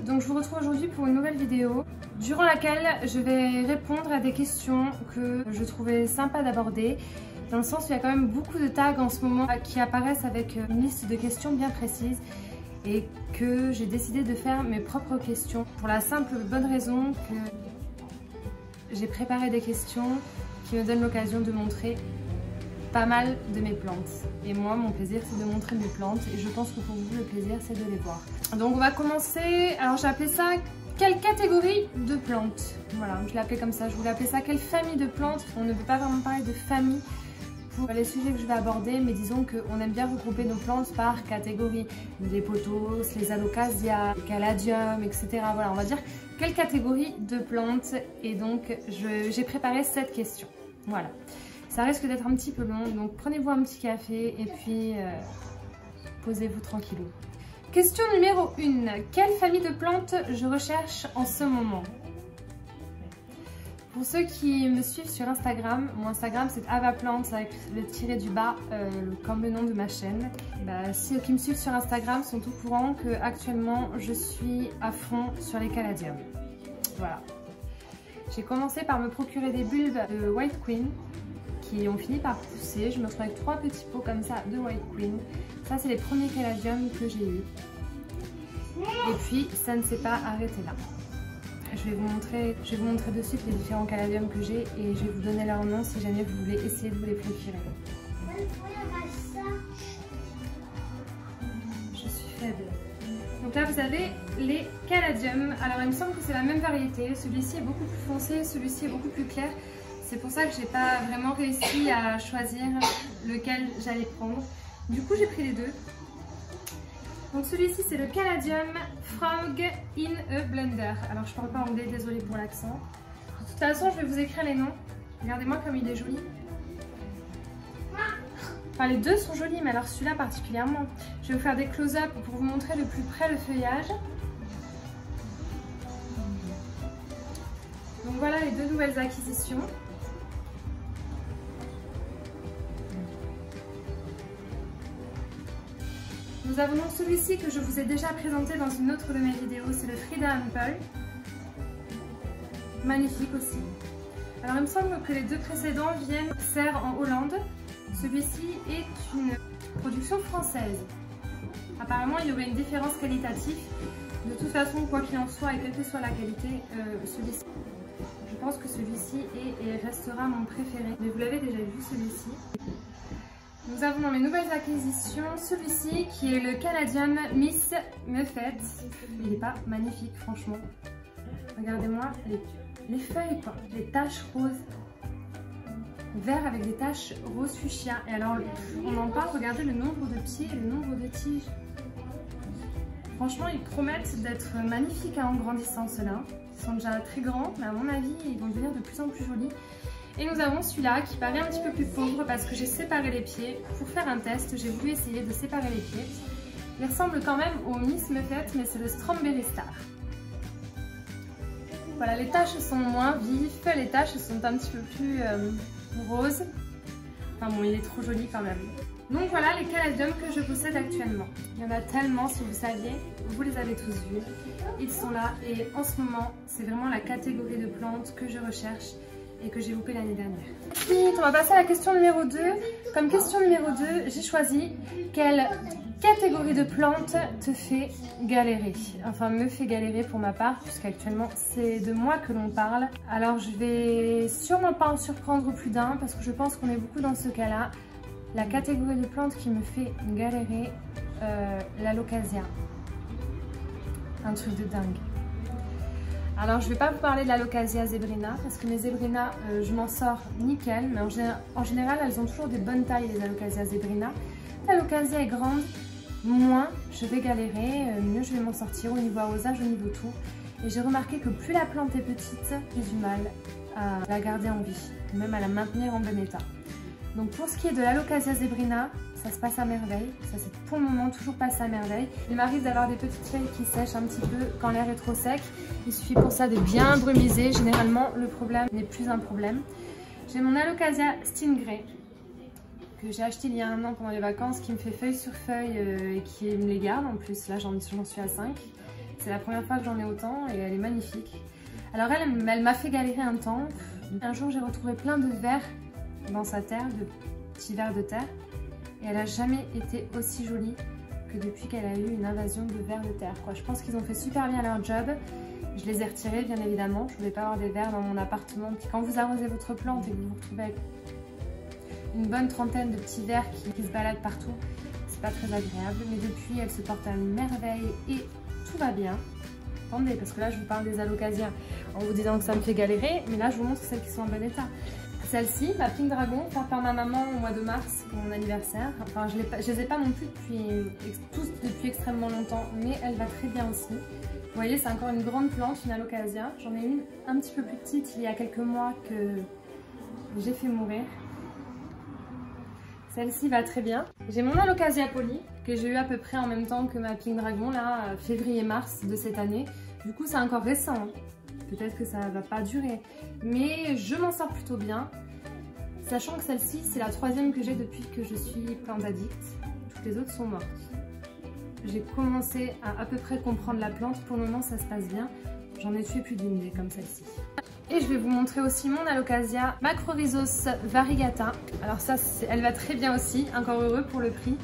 donc je vous retrouve aujourd'hui pour une nouvelle vidéo durant laquelle je vais répondre à des questions que je trouvais sympa d'aborder, dans le sens où il y a quand même beaucoup de tags en ce moment qui apparaissent avec une liste de questions bien précises et que j'ai décidé de faire mes propres questions pour la simple bonne raison que j'ai préparé des questions qui me donnent l'occasion de montrer pas mal de mes plantes. Et moi, mon plaisir, c'est de montrer mes plantes et je pense que pour vous, le plaisir, c'est de les voir. Donc on va commencer, alors j'ai appelé ça quelle catégorie de plantes. Voilà, je l'ai appelé comme ça, je voulais appeler ça quelle famille de plantes. On ne peut pas vraiment parler de famille pour les sujets que je vais aborder, mais disons qu'on aime bien regrouper nos plantes par catégorie. Les pothos, les alocasias, les caladiums, etc. Voilà, on va dire quelle catégorie de plantes. Et donc j'ai préparé cette question. Voilà. Ça risque d'être un petit peu long, donc prenez-vous un petit café et puis posez-vous tranquillou. Question numéro 1. Quelle famille de plantes je recherche en ce moment? Pour ceux qui me suivent sur Instagram, mon Instagram c'est Avaplants avec le tiré du bas, comme le nom de ma chaîne. Ceux qui me suivent sur Instagram sont au courant que actuellement je suis à fond sur les caladiums. Voilà. J'ai commencé par me procurer des bulbes de White Queen qui ont fini par pousser. Je me retrouve avec 3 petits pots comme ça de White Queen. Ça c'est les premiers caladiums que j'ai eu. Et puis ça ne s'est pas arrêté là. Je vais vous montrer de suite les différents caladiums que j'ai et je vais vous donner leur nom si jamais vous voulez essayer de vous les procurer. Je suis faible. Donc là vous avez les caladiums. Alors il me semble que c'est la même variété. Celui-ci est beaucoup plus foncé, celui-ci est beaucoup plus clair. C'est pour ça que j'ai pas vraiment réussi à choisir lequel j'allais prendre. Du coup j'ai pris les deux. Donc celui-ci c'est le Caladium Frog in a Blender. Alors je parle pas anglais, désolée pour l'accent. De toute façon je vais vous écrire les noms. Regardez-moi comme il est joli. Enfin les deux sont jolis, mais alors celui-là particulièrement. Je vais vous faire des close-up pour vous montrer de plus près le feuillage. Donc voilà les deux nouvelles acquisitions. Nous avons donc celui-ci que je vous ai déjà présenté dans une autre de mes vidéos, c'est le Frida Ample. Magnifique aussi. Alors il me semble que les deux précédents viennent faire en Hollande. Celui-ci est une production française. Apparemment il y aurait une différence qualitative. De toute façon, quoi qu'il en soit et quelle que soit la qualité, celui-ci, je pense que celui-ci est et restera mon préféré. Mais vous l'avez déjà vu celui-ci. Nous avons dans mes nouvelles acquisitions celui-ci qui est le Caladium Miss Muffet. Il n'est pas magnifique franchement. Regardez-moi les feuilles quoi, les taches roses. Vert avec des taches rose fuchsia. Et alors on en parle, regardez le nombre de pieds et le nombre de tiges. Franchement ils promettent d'être magnifiques en grandissant ceux-là. Ils sont déjà très grands mais à mon avis ils vont devenir de plus en plus jolis. Et nous avons celui-là qui paraît un petit peu plus pauvre parce que j'ai séparé les pieds. Pour faire un test, j'ai voulu essayer de séparer les pieds. Il ressemble quand même au Miss Muffet, mais c'est le Strawberry Star. Voilà, les taches sont moins vives, les taches sont un petit peu plus roses. Enfin bon, il est trop joli quand même. Donc voilà les caladiums que je possède actuellement. Il y en a tellement, si vous saviez, vous les avez tous vus. Ils sont là et en ce moment, c'est vraiment la catégorie de plantes que je recherche et que j'ai loupé l'année dernière. Ensuite, on va passer à la question numéro 2. Comme question numéro 2, j'ai choisi quelle catégorie de plantes te fait galérer. Enfin, me fait galérer pour ma part, puisqu'actuellement, c'est de moi que l'on parle. Alors, je vais sûrement pas en surprendre plus d'un, parce que je pense qu'on est beaucoup dans ce cas-là. La catégorie de plantes qui me fait galérer, l'alocasia. Un truc de dingue. Alors je ne vais pas vous parler de l'alocasia zebrina parce que mes zebrina je m'en sors nickel, mais en général elles ont toujours des bonnes tailles les alocasia zebrina. L'alocasia est grande, moins je vais galérer, mieux je vais m'en sortir au niveau arrosage, au niveau tout. Et j'ai remarqué que plus la plante est petite, j'ai du mal à la garder en vie, même à la maintenir en bon état. Donc pour ce qui est de l'alocasia zebrina, ça se passe à merveille. Ça s'est pour le moment toujours passé à merveille. Il m'arrive d'avoir des petites feuilles qui sèchent un petit peu quand l'air est trop sec. Il suffit pour ça de bien brumiser. Généralement, le problème n'est plus un problème. J'ai mon alocasia Stingray que j'ai acheté il y a un an pendant les vacances, qui me fait feuille sur feuille et qui me les garde en plus. Là, j'en suis à 5. C'est la première fois que j'en ai autant et elle est magnifique. Alors elle m'a fait galérer un temps. Un jour j'ai retrouvé plein de vers dans sa terre, de petits vers de terre. Et elle n'a jamais été aussi jolie que depuis qu'elle a eu une invasion de vers de terre, quoi. Je pense qu'ils ont fait super bien leur job. Je les ai retirés bien évidemment. Je ne voulais pas avoir des vers dans mon appartement. Puis quand vous arrosez votre plante et que vous vous retrouvez avec une bonne trentaine de petits vers qui se baladent partout, c'est pas très agréable. Mais depuis elle se porte à merveille et tout va bien. Attendez, parce que là je vous parle des alocasias en vous disant que ça me fait galérer, mais là je vous montre celles qui sont en bon état. Celle-ci, ma Pink Dragon, offerte par ma maman au mois de mars pour mon anniversaire. Enfin, je les ai pas non plus depuis extrêmement longtemps, mais elle va très bien aussi. Vous voyez, c'est encore une grande plante, une alocasia. J'en ai une un petit peu plus petite il y a quelques mois que j'ai fait mourir. Celle-ci va très bien. J'ai mon alocasia poli que j'ai eu à peu près en même temps que ma Pink Dragon, là, février-mars de cette année. Du coup, c'est encore récent. Peut-être que ça va pas durer, mais je m'en sors plutôt bien. Sachant que celle-ci, c'est la troisième que j'ai depuis que je suis plante addict. Toutes les autres sont mortes. J'ai commencé à peu près comprendre la plante. Pour le moment, ça se passe bien. J'en ai tué plus d'une des comme celle-ci. Et je vais vous montrer aussi mon alocasia Macrorhizos variegata. Alors ça, elle va très bien aussi. Encore heureux pour le prix.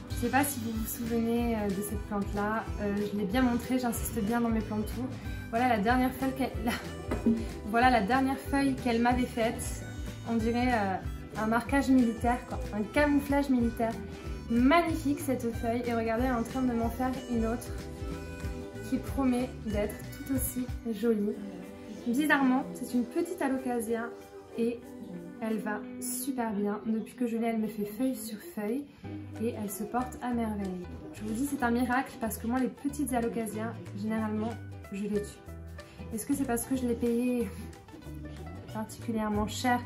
Je ne sais pas si vous vous souvenez de cette plante-là. Je l'ai bien montré, j'insiste bien dans mes plans de tour. Voilà la dernière feuille qu'elle m'avait faite. On dirait un marquage militaire, quoi. Un camouflage militaire. Magnifique cette feuille. Et regardez, elle est en train de m'en faire une autre qui promet d'être tout aussi jolie. Bizarrement, c'est une petite alocasia et elle va super bien. Depuis que je l'ai, elle me fait feuille sur feuille et elle se porte à merveille. Je vous dis, c'est un miracle parce que moi, les petites alocasias, généralement, je les tue. Est-ce que c'est parce que je l'ai payé particulièrement cher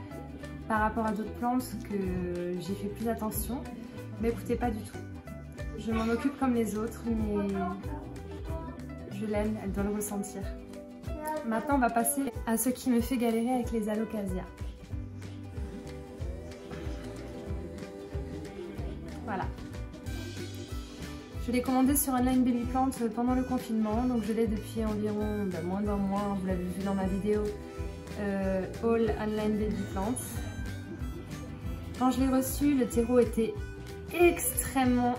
par rapport à d'autres plantes que j'ai fait plus attention? Mais écoutez, pas du tout. Je m'en occupe comme les autres, mais je l'aime, elle doit le ressentir. Maintenant, on va passer à ce qui me fait galérer avec les alocasias. Voilà. Je l'ai commandé sur Online Baby Plant pendant le confinement, donc je l'ai depuis environ moins d'un mois, vous l'avez vu dans ma vidéo All Online Baby Plant. Quand je l'ai reçu, le terreau était extrêmement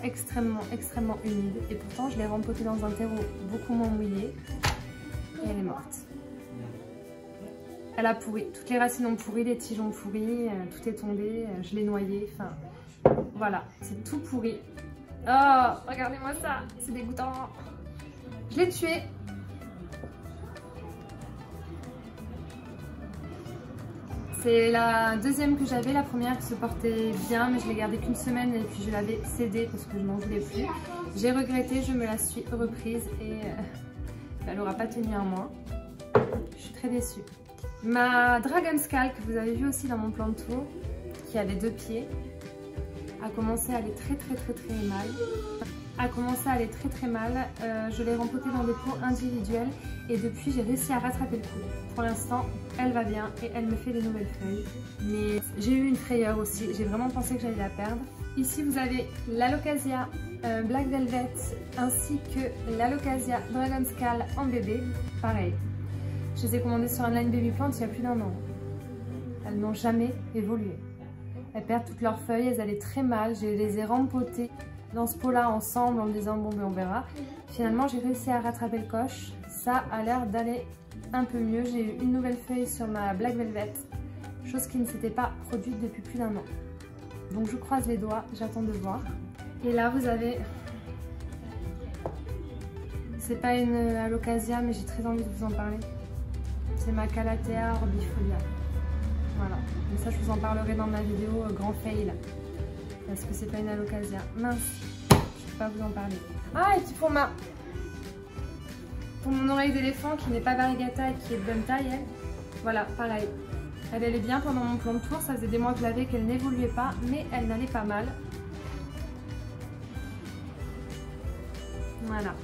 humide et pourtant je l'ai rempotée dans un terreau beaucoup moins mouillé et elle est morte. Elle a pourri, toutes les racines ont pourri, les tiges ont pourri, tout est tombé, je l'ai noyé, enfin voilà, c'est tout pourri. Oh, regardez-moi ça, c'est dégoûtant. Je l'ai tué. C'est la deuxième que j'avais, la première se portait bien, mais je l'ai gardée qu'une semaine et puis je l'avais cédée parce que je n'en voulais plus. J'ai regretté, je me la suis reprise et elle n'aura pas tenu un mois. Je suis très déçue. Ma Dragon Scale, que vous avez vu aussi dans mon plan de tour, qui a les deux pieds, a commencé à aller très mal. Je l'ai rempotée dans des pots individuels et depuis j'ai réussi à rattraper le coup. Pour l'instant, elle va bien et elle me fait des nouvelles feuilles. Mais j'ai eu une frayeur aussi, j'ai vraiment pensé que j'allais la perdre. Ici vous avez l'alocasia Black Velvet ainsi que l'alocasia Dragon Scale en bébé. Pareil, je les ai commandées sur Online Baby Plant il y a plus d'un an. Elles n'ont jamais évolué. Elles perdent toutes leurs feuilles, elles allaient très mal. Je les ai rempotées dans ce pot-là ensemble en me disant bon ben on verra. Finalement j'ai réussi à rattraper le coche. Ça a l'air d'aller un peu mieux. J'ai eu une nouvelle feuille sur ma Black Velvet, chose qui ne s'était pas produite depuis plus d'un an. Donc je croise les doigts, j'attends de voir. Et là vous avez... C'est pas une alocasia mais j'ai très envie de vous en parler. C'est ma Calathea orbifolia. Voilà, mais ça je vous en parlerai dans ma vidéo grand fail. Parce que c'est pas une alocasia. Mince, je peux pas vous en parler. Ah, et puis pour mon oreille d'éléphant qui n'est pas variegata et qui est de bonne taille, elle. Voilà, pareil. Elle allait bien pendant mon plan de tour, ça faisait des mois que je l'avais, qu'elle n'évoluait pas, mais elle n'allait pas mal. Voilà.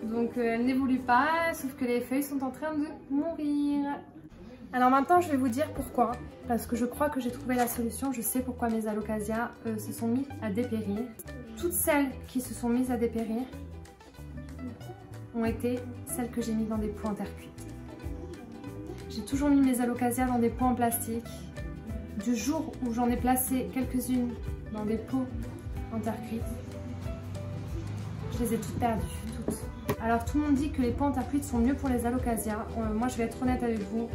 Donc elle n'évolue pas, sauf que les feuilles sont en train de mourir. Alors maintenant je vais vous dire pourquoi, parce que je crois que j'ai trouvé la solution, je sais pourquoi mes alocasias se sont mis à dépérir. Toutes celles qui se sont mises à dépérir ont été celles que j'ai mis dans des pots en terre cuite. J'ai toujours mis mes alocasias dans des pots en plastique. Du jour où j'en ai placé quelques-unes dans des pots en terre cuite, je les ai toutes perdues, toutes. Alors tout le monde dit que les pots en terre cuite sont mieux pour les alocasias. Moi je vais être honnête avec vous,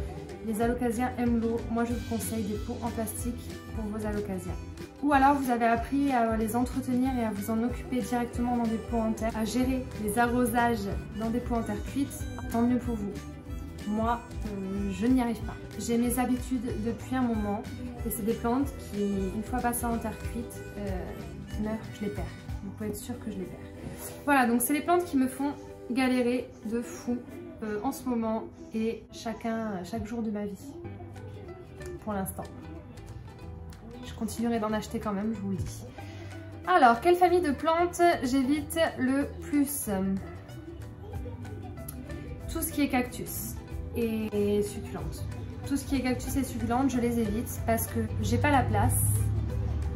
les alocasias aiment l'eau. Moi je vous conseille des pots en plastique pour vos alocasias. Ou alors vous avez appris à les entretenir et à vous en occuper directement dans des pots en terre, à gérer les arrosages dans des pots en terre cuite, tant mieux pour vous. Moi, je n'y arrive pas. J'ai mes habitudes depuis un moment et c'est des plantes qui, une fois passées en terre cuite, meurent, je les perds. Vous pouvez être sûr que je les perds. Voilà, donc c'est les plantes qui me font galérer de fou en ce moment et chaque jour de ma vie, pour l'instant. Je continuerai d'en acheter quand même, je vous le dis. Alors, quelle famille de plantes j'évite le plus? Tout ce qui est cactus et succulentes. Tout ce qui est cactus et succulentes, je les évite parce que j'ai pas la place.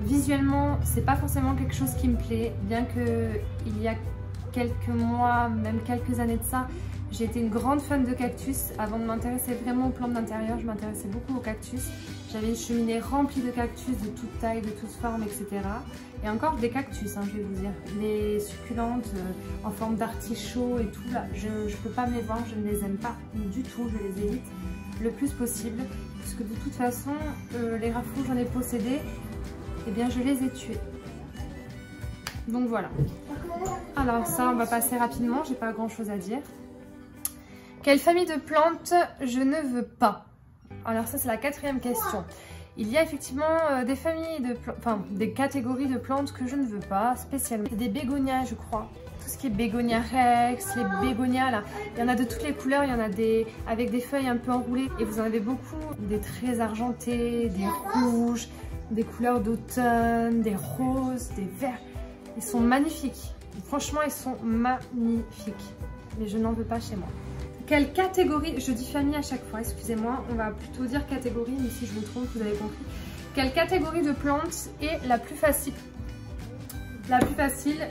Visuellement, c'est pas forcément quelque chose qui me plaît, bien que il y a quelques mois, même quelques années de ça, j'ai été une grande fan de cactus. Avant de m'intéresser vraiment aux plantes d'intérieur, je m'intéressais beaucoup aux cactus. J'avais une cheminée remplie de cactus de toute taille, de toutes formes, etc. Et encore des cactus, hein, je vais vous dire. Les succulentes en forme d'artichaut et tout, là, je ne peux pas me les voir, je ne les aime pas du tout, je les évite le plus possible. Puisque de toute façon, les rafous, j'en ai possédé, et bien je les ai tués. Donc voilà. Alors ça, on va passer rapidement, j'ai pas grand chose à dire. Quelle famille de plantes je ne veux pas? Alors ça, c'est la 4e question. Il y a effectivement des familles de plantes, enfin des catégories de plantes que je ne veux pas spécialement. Des bégonias, je crois. Tout ce qui est bégonia rex, les bégonias là. Il y en a de toutes les couleurs, il y en a des avec des feuilles un peu enroulées. Et vous en avez beaucoup. Des très argentés, des rouges, des couleurs d'automne, des roses, des verts. Ils sont magnifiques. Franchement, ils sont magnifiques. Mais je n'en veux pas chez moi. Quelle catégorie, je dis famille à chaque fois, excusez-moi, on va plutôt dire catégorie, mais si je me trompe, vous avez compris. Quelle catégorie de plantes est la plus facile? La plus facile,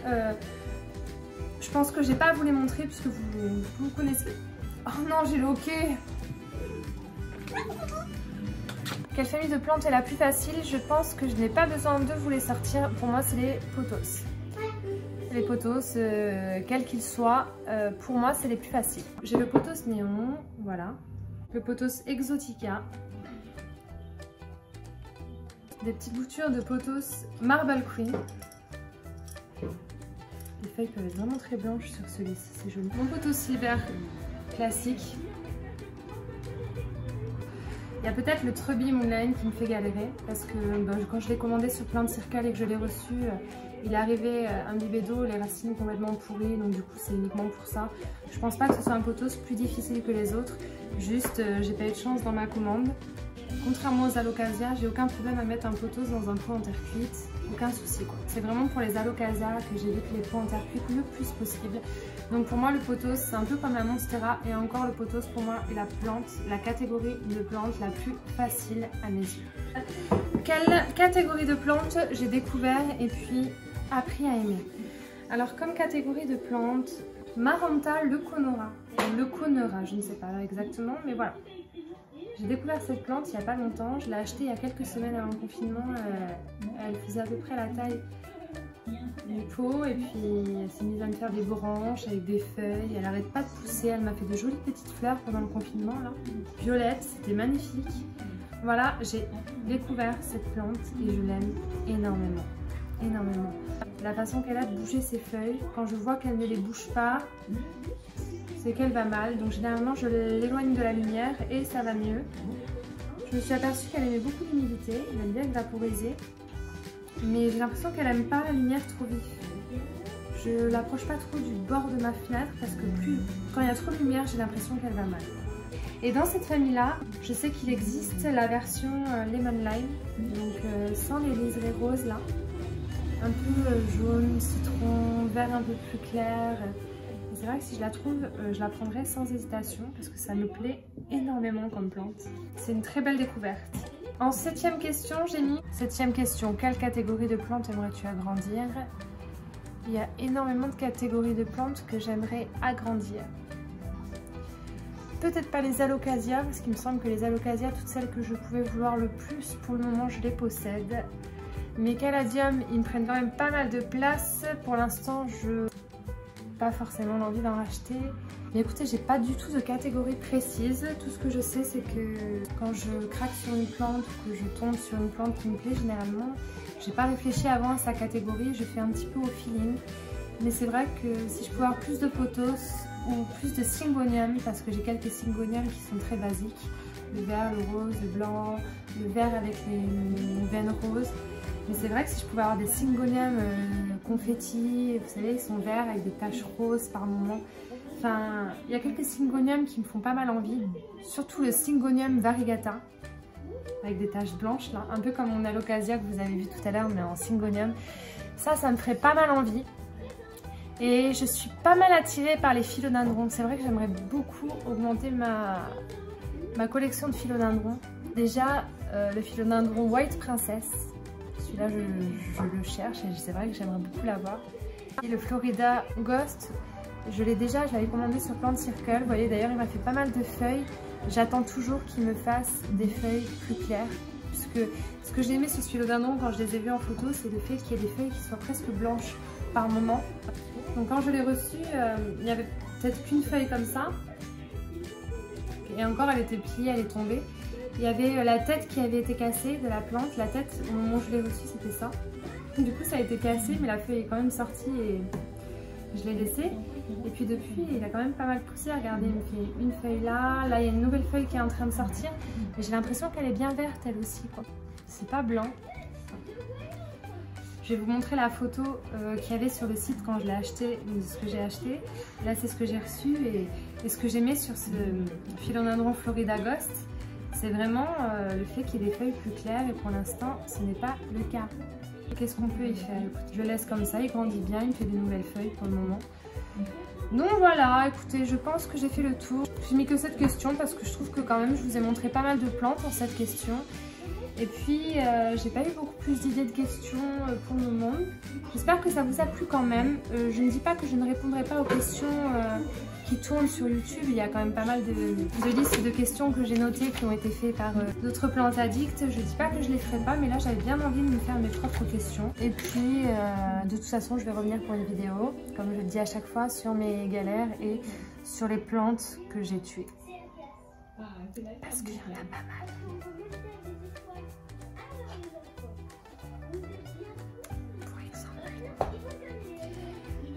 je pense que j'ai pas à vous les montrer puisque vous connaissez. Oh non, j'ai le hoquet. Quelle famille de plantes est la plus facile? Je pense que je n'ai pas besoin de vous les sortir. Pour moi, c'est les pothos. Les pothos, quels qu'ils soient, pour moi c'est les plus faciles. J'ai le pothos néon, voilà. Le pothos exotica. Des petites boutures de pothos marble queen. Les feuilles peuvent être vraiment très blanches sur ce lys, c'est joli. Mon pothos silver classique. Il y a peut-être le Trubby Moonline qui me fait galérer parce que quand je l'ai commandé sur Plant Circle et que je l'ai reçu, il est arrivé imbibé d'eau, les racines complètement pourries, donc du coup c'est uniquement pour ça. Je pense pas que ce soit un pothos plus difficile que les autres, juste j'ai pas eu de chance dans ma commande. Contrairement aux alocasias, j'ai aucun problème à mettre un pothos dans un pot en terre cuite, aucun souci quoi. C'est vraiment pour les alocasias que j'évite les pots en terre cuite le plus possible. Donc pour moi le pothos c'est un peu comme la monstera et encore le pothos pour moi est la plante, la catégorie de plantes la plus facile à mes yeux. Quelle catégorie de plantes j'ai découvert et puis appris à aimer? Alors comme catégorie de plantes, Maranta leuconora, je ne sais pas exactement, mais voilà. J'ai découvert cette plante il n'y a pas longtemps, je l'ai achetée il y a quelques semaines avant le confinement, elle faisait à peu près la taille du pot et puis elle s'est mise à me faire des branches avec des feuilles, elle n'arrête pas de pousser, elle m'a fait de jolies petites fleurs pendant le confinement là, violettes, c'était magnifique. Voilà, j'ai découvert cette plante et je l'aime énormément, énormément. La façon qu'elle a de bouger ses feuilles, quand je vois qu'elle ne les bouge pas, c'est qu'elle va mal. Donc généralement je l'éloigne de la lumière et ça va mieux. Je me suis aperçue qu'elle aimait beaucoup l'humidité, elle aime bien être vaporisée. Mais j'ai l'impression qu'elle n'aime pas la lumière trop vive. Je l'approche pas trop du bord de ma fenêtre parce que quand il y a trop de lumière, j'ai l'impression qu'elle va mal. Et dans cette famille-là, je sais qu'il existe la version Lemon Lime, donc sans les liserés roses là. Un peu jaune, citron, vert un peu plus clair. c'est vrai que si je la trouve, je la prendrai sans hésitation parce que ça me plaît énormément comme plante. C'est une très belle découverte. En 7e question, j'ai mis 7e question, quelle catégorie de plantes aimerais-tu agrandir? Il y a énormément de catégories de plantes que j'aimerais agrandir. Peut-être pas les alocasias, parce qu'il me semble que les alocasias, toutes celles que je pouvais vouloir le plus, pour le moment je les possède. Mes caladiums, ils me prennent quand même pas mal de place. Pour l'instant, je n'ai pas forcément l'envie d'en racheter. Mais écoutez, j'ai pas du tout de catégorie précise. Tout ce que je sais, c'est que quand je craque sur une plante ou que je tombe sur une plante qui me plaît, généralement, j'ai pas réfléchi avant à sa catégorie. Je fais un petit peu au feeling. Mais c'est vrai que si je pouvais avoir plus de pothos ou plus de syngonium, parce que j'ai quelques syngoniums qui sont très basiques. Le vert, le rose, le blanc, le vert avec les veines roses. Mais c'est vrai que si je pouvais avoir des syngoniums confetti, vous savez, ils sont verts avec des taches roses par moment. Enfin, il y a quelques syngoniums qui me font pas mal envie. Surtout le syngonium variegata, avec des taches blanches là. Un peu comme mon alocasia que vous avez vu tout à l'heure, mais en syngonium. Ça me ferait pas mal envie. Et je suis pas mal attirée par les philodendrons. C'est vrai que j'aimerais beaucoup augmenter ma collection de philodendrons. Déjà, le philodendron White Princess. Celui-là, je le cherche et c'est vrai que j'aimerais beaucoup l'avoir. Et le Florida Ghost, je l'ai déjà, je l'avais commandé sur Plant Circle. Vous voyez, d'ailleurs, il m'a fait pas mal de feuilles. J'attends toujours qu'il me fasse des feuilles plus claires. Puisque ce que j'ai aimé sur ce philodendron quand je les ai vus en photo, c'est le fait qu'il y ait des feuilles qui soient presque blanches par moment. Donc quand je l'ai reçu, il n'y avait peut-être qu'une feuille comme ça. Et encore, elle était pliée, elle est tombée. Il y avait la tête qui avait été cassée de la plante. La tête, au moment où je l'ai reçue, c'était ça. Du coup, ça a été cassé, mais la feuille est quand même sortie et je l'ai laissé. Et puis depuis, il a quand même pas mal poussé. Regardez, il me fait une feuille là. Là, il y a une nouvelle feuille qui est en train de sortir. Mais j'ai l'impression qu'elle est bien verte, elle aussi, quoi. C'est pas blanc. Je vais vous montrer la photo qu'il y avait sur le site quand je l'ai acheté, ce que j'ai acheté. Là, c'est ce que j'ai reçu et ce que j'aimais sur ce philodendron Florida Ghost, c'est vraiment le fait qu'il y ait des feuilles plus claires et pour l'instant, ce n'est pas le cas. Qu'est-ce qu'on peut y faire? Écoute, je le laisse comme ça, il grandit bien, il me fait des nouvelles feuilles pour le moment. Donc voilà, écoutez, je pense que j'ai fait le tour. J'ai mis que cette question parce que je trouve que quand même, je vous ai montré pas mal de plantes en cette question. Et puis, j'ai pas eu beaucoup plus d'idées de questions pour le moment. J'espère que ça vous a plu quand même. Je ne dis pas que je ne répondrai pas aux questions qui tournent sur YouTube. Il y a quand même pas mal de listes de questions que j'ai notées qui ont été faites par d'autres plantes addicts. Je dis pas que je les ferai pas, mais là j'avais bien envie de me faire mes propres questions. Et puis, de toute façon, je vais revenir pour une vidéo, comme je le dis à chaque fois, sur mes galères et sur les plantes que j'ai tuées. Parce qu'il y en a pas mal.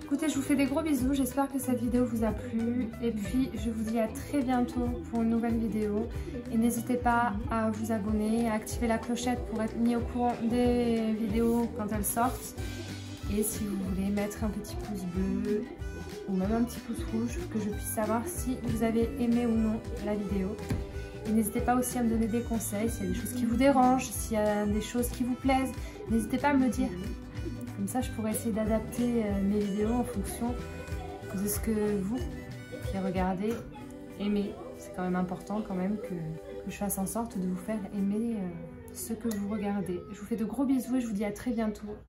Écoutez, je vous fais des gros bisous, j'espère que cette vidéo vous a plu et puis je vous dis à très bientôt pour une nouvelle vidéo et n'hésitez pas à vous abonner, à activer la clochette pour être mis au courant des vidéos quand elles sortent et si vous voulez mettre un petit pouce bleu ou même un petit pouce rouge pour que je puisse savoir si vous avez aimé ou non la vidéo. Et n'hésitez pas aussi à me donner des conseils, s'il y a des choses qui vous dérangent, s'il y a des choses qui vous plaisent, n'hésitez pas à me le dire. Comme ça, je pourrais essayer d'adapter mes vidéos en fonction de ce que vous, qui regardez, aimez. C'est quand même important quand même que je fasse en sorte de vous faire aimer ce que vous regardez. Je vous fais de gros bisous et je vous dis à très bientôt.